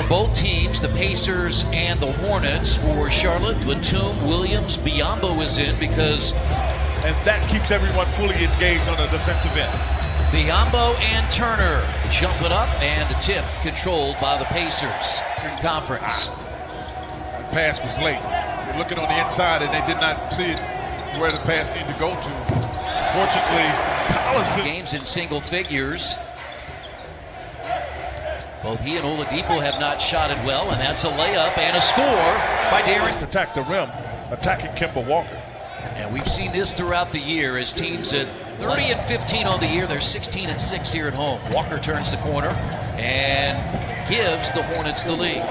For both teams, the Pacers and the Hornets. For Charlotte, Batum, Williams, Biyombo is in because... And that keeps everyone fully engaged on the defensive end. Biyombo and Turner jump it up, and a tip controlled by the Pacers in conference. The pass was late. They're looking on the inside, and they did not see it where the pass needed to go to. Fortunately, Collison... Games in single figures. Both he and Oladipo have not shot it well, and that's a layup and a score by Darren. Attack the rim, attacking Kemba Walker. And we've seen this throughout the year as teams at 30-15 on the year. They're 16-6 here at home. Walker turns the corner and gives the Hornets the lead.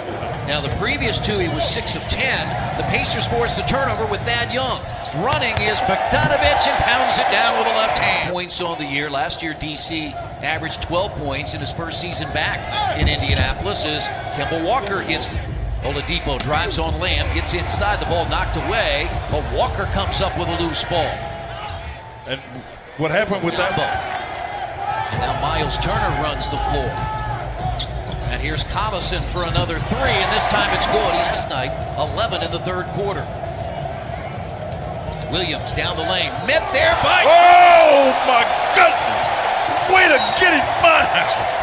Now the previous two, he was 6 of 10. The Pacers force the turnover with Thad Young. Running is Bogdanovich and pounds it down with a left hand. Points on the year. Last year DC averaged 12 points in his first season back in Indianapolis as Kemba Walker gets Oladipo drives on Lamb, gets inside, the ball knocked away, but Walker comes up with a loose ball. And what happened with that ball? And now Miles Turner runs the floor. And here's Collison for another three, and this time it's good. He's this night, 11 in the third quarter. Williams down the lane, met there by... Oh my goodness! Way to get him, Miles!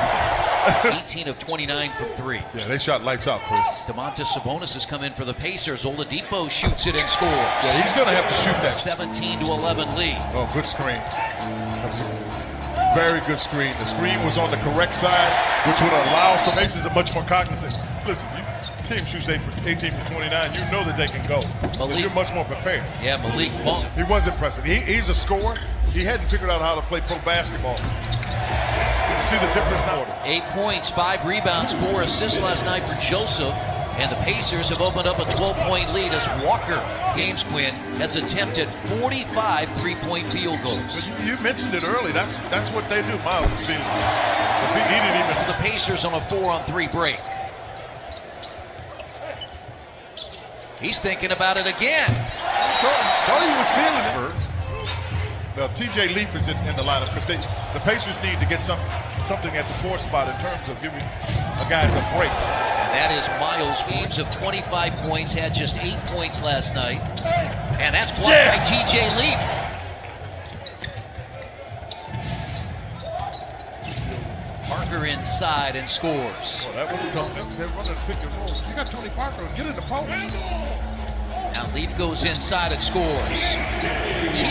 18 of 29 from three. Yeah, they shot lights out, Chris. Domantas Sabonis has come in for the Pacers. Oladipo shoots it and scores. Yeah, he's going to have to shoot that. 17-11 lead. Oh, good screen. That was a very good screen. The screen was on the correct side, which would allow some aces are much more cognizant. Listen, team shoots 18 for 29. You know that they can go. You're much more prepared. Yeah, Malik Monk. He was impressive. He's a scorer. He hadn't figured out how to play pro basketball. See the difference now. 8 points, 5 rebounds, 4 assists last night for Joseph. And the Pacers have opened up a 12-point lead as Walker, James Quinn, has attempted 45 three-point field goals. But you mentioned it early. That's what they do. Miles is feeling it. Because he needed even. The Pacers on a 4-on-3 break. He's thinking about it again. Thought he was feeling it. Well, TJ Leaf is in the lineup because the Pacers need to get something at the 4 spot in terms of giving guys a break. And that is Miles. Games of 25 points, had just 8 points last night. And that's blocked by TJ Leaf. Parker inside and scores. Well, that was tough. They're running a pick and roll. You got Tony Parker. Get in the post. Now Leaf goes inside and scores.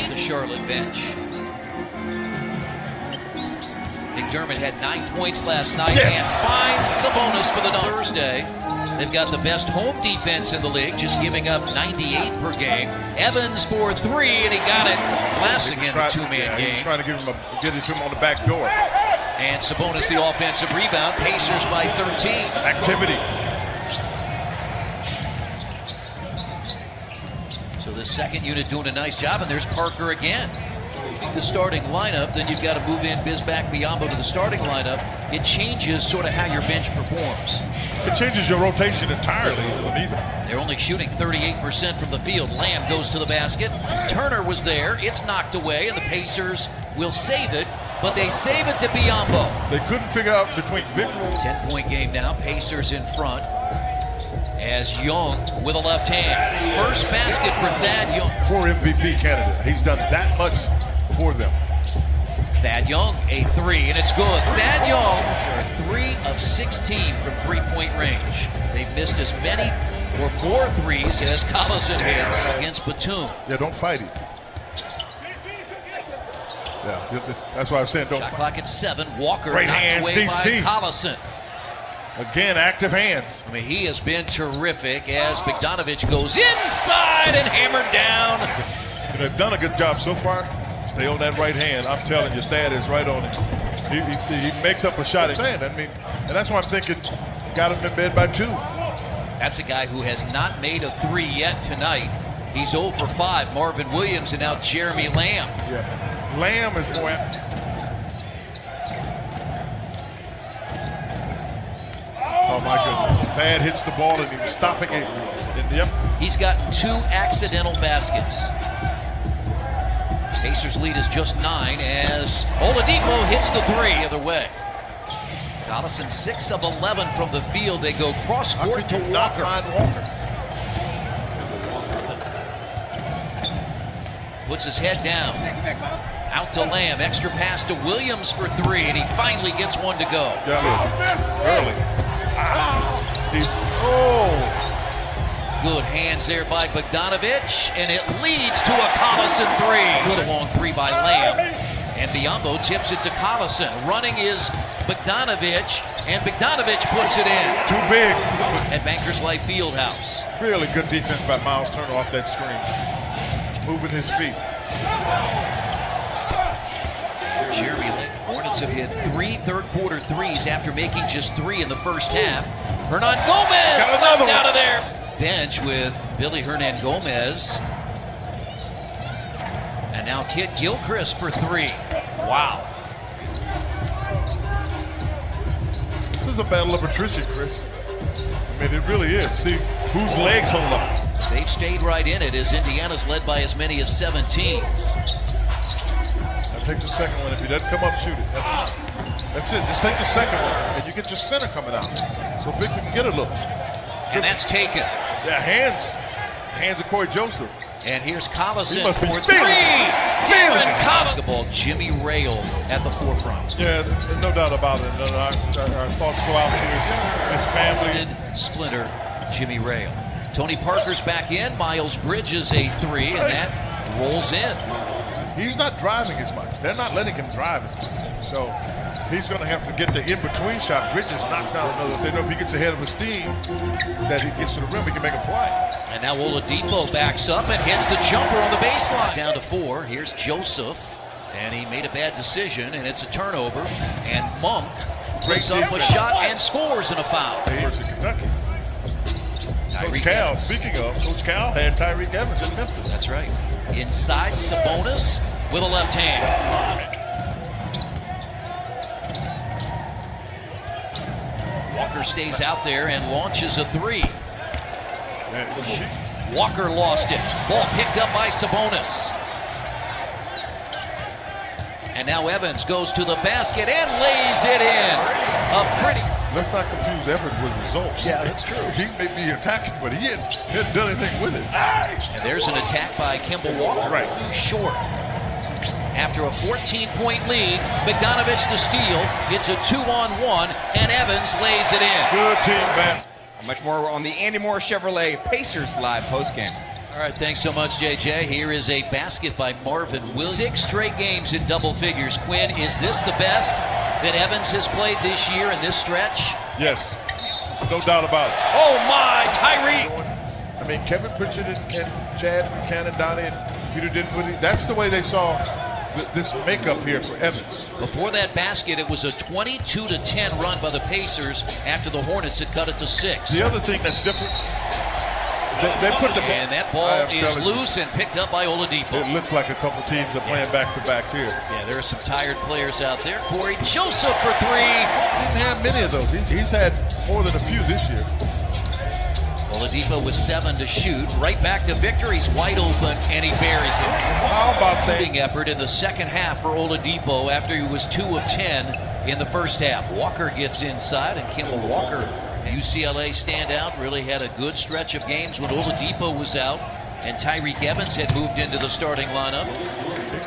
The Charlotte bench. McDermott had 9 points last night and finds Sabonis for the Thursday. They've got the best home defense in the league, just giving up 98 per game. Evans for 3, and he got it. Last again, a two-man game. He's trying to get it to him on the back door. And Sabonis the offensive rebound. Pacers by 13. Activity. So the second unit doing a nice job, and there's Parker again. The starting lineup, then you've got to move in Bismack Biyombo to the starting lineup. It changes sort of how your bench performs. It changes your rotation entirely. They're only shooting 38% from the field. Lamb goes to the basket. Turner was there. It's knocked away, and the Pacers will save it, but they save it to Biyombo. They couldn't figure out between Victor. 10-point game now. Pacers in front. As Young with a left hand. First basket for Thad Young. 4 MVP candidate. He's done that much for them. Thad Young, a 3, and it's good. Thad Young, 3 of 16 from three-point range. They've missed as many or more threes as Collison hits against Batum. Yeah, don't fight him. Yeah, that's why I'm saying don't Shot fight. Clock at 7. Walker Great knocked hands, away DC. by Collison. Again, active hands. I mean, he has been terrific as Bogdanovich goes inside and hammered down. They've done a good job so far. Stay on that right hand. I'm telling you, Thad is right on it. He makes up a shot. And that's why I'm thinking, got him in bed by 2. That's a guy who has not made a 3 yet tonight. He's 0 for 5. Marvin Williams and now Jeremy Lamb. Yeah, Lamb is more apt. Oh my goodness! Thad hits the ball and he was stopping it. Yep. He's got 2 accidental baskets. Pacers lead is just 9 as Oladipo hits the 3 other way. Collison 6 of 11 from the field. They go cross court to Walker. Puts his head down. Out to Lamb. Extra pass to Williams for 3, and he finally gets one to go. Early. Good hands there by Bogdanovich, and it leads to a Collison 3. It's a long 3 by Lamb, and Biyombo tips it to Collison. Running is Bogdanovich, and Bogdanovich puts it in. Too big. At Bankers Life Fieldhouse. Really good defense by Miles Turner off that screen. Moving his feet. Jeremy Lin. Hornets have hit 3 third-quarter threes after making just 3 in the first half. Hernan Gomez left out of there. Bench with Billy Hernan Gomez. And now Kid Gilchrist for 3. Wow. This is a battle of attrition, Chris. I mean, it really is. See whose legs hold up. They've stayed right in it as Indiana's led by as many as 17. Now take the second one. If he doesn't come up, shoot it. That's it. Just take the second one, and you get your center coming out. So Victor can get a look. And that's taken. Yeah, hands of Corey Joseph. And here's Collison for 3. Basketball, Jimmy Rail at the forefront. Yeah, no doubt about it. Our thoughts go out to his family. Splinter, Jimmy Rail. Tony Parker's back in. Miles Bridges a 3, and that rolls in. He's not driving as much. They're not letting him drive as much. So he's going to have to get the in-between shot. Bridges knocks down another. They know if he gets ahead of his team, that he gets to the rim, he can make a play. And now Oladipo backs up and hits the jumper on the baseline. Down to 4. Here's Joseph. And he made a bad decision, and it's a turnover. And Monk breaks up a shot and scores in a foul. Here's Kentucky. Coach Cal, speaking of, Coach Cal had Tyreek Evans in Memphis. That's right. Inside, Sabonis with a left hand. Walker stays out there and launches a 3. Walker lost it. Ball picked up by Sabonis. And now Evans goes to the basket and lays it in. A pretty... Let's not confuse effort with results. Yeah, that's true. He may be attacking, but he hadn't done anything with it. And there's an attack by Kemba Walker. Right. Short. After a 14-point lead, Bogdanovich the steal. It's a 2-on-1, and Evans lays it in. Good team basket. Much more on the Andy Moore Chevrolet Pacers live postgame. All right, thanks so much, JJ. Here is a basket by Marvin Williams. 6 straight games in double figures. Quinn, is this the best that Evans has played this year in this stretch? Yes, no doubt about it. Oh my, Tyree! I mean, Kevin Pritchard and Chad Buchanan, Donnie and Peter Dinwiddie, that's the way they saw this makeup here for Evans. Before that basket, it was a 22-10 run by the Pacers after the Hornets had cut it to 6. The other thing that's different, they put the... And that ball is loose and picked up by Oladipo. It looks like a couple teams are playing back-to-backs here. Yeah, there are some tired players out there. Corey Joseph for 3. Didn't have many of those. He's had more than a few this year. Oladipo with 7 to shoot. Right back to Victor. He's wide open, and he buries it. How about that? Effort in the second half for Oladipo after he was 2 of 10 in the first half. Walker gets inside, and Kemba Walker, UCLA standout, really had a good stretch of games when Oladipo was out, and Tyreek Evans had moved into the starting lineup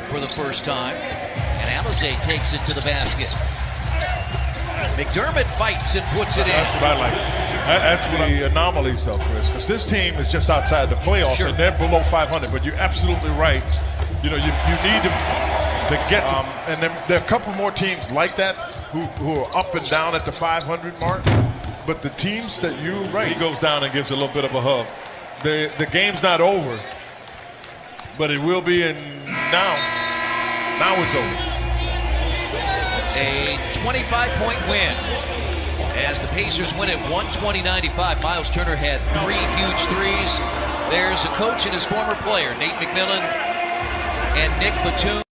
for the first time. And Alizé takes it to the basket. McDermott fights and puts it in. That's what I like. That's what the anomalies, though, Chris, because this team is just outside the playoffs, and they're below 500. But you're absolutely right. You know, you need to get and then there are a couple more teams like that who are up and down at the 500 mark. But the teams that he goes down and gives a little bit of a hug. The game's not over, but it will be in now. Now it's over. A 25-point win as the Pacers win at 120-95. Miles Turner had 3 huge threes. There's a coach and his former player, Nate McMillan and Nick Batum.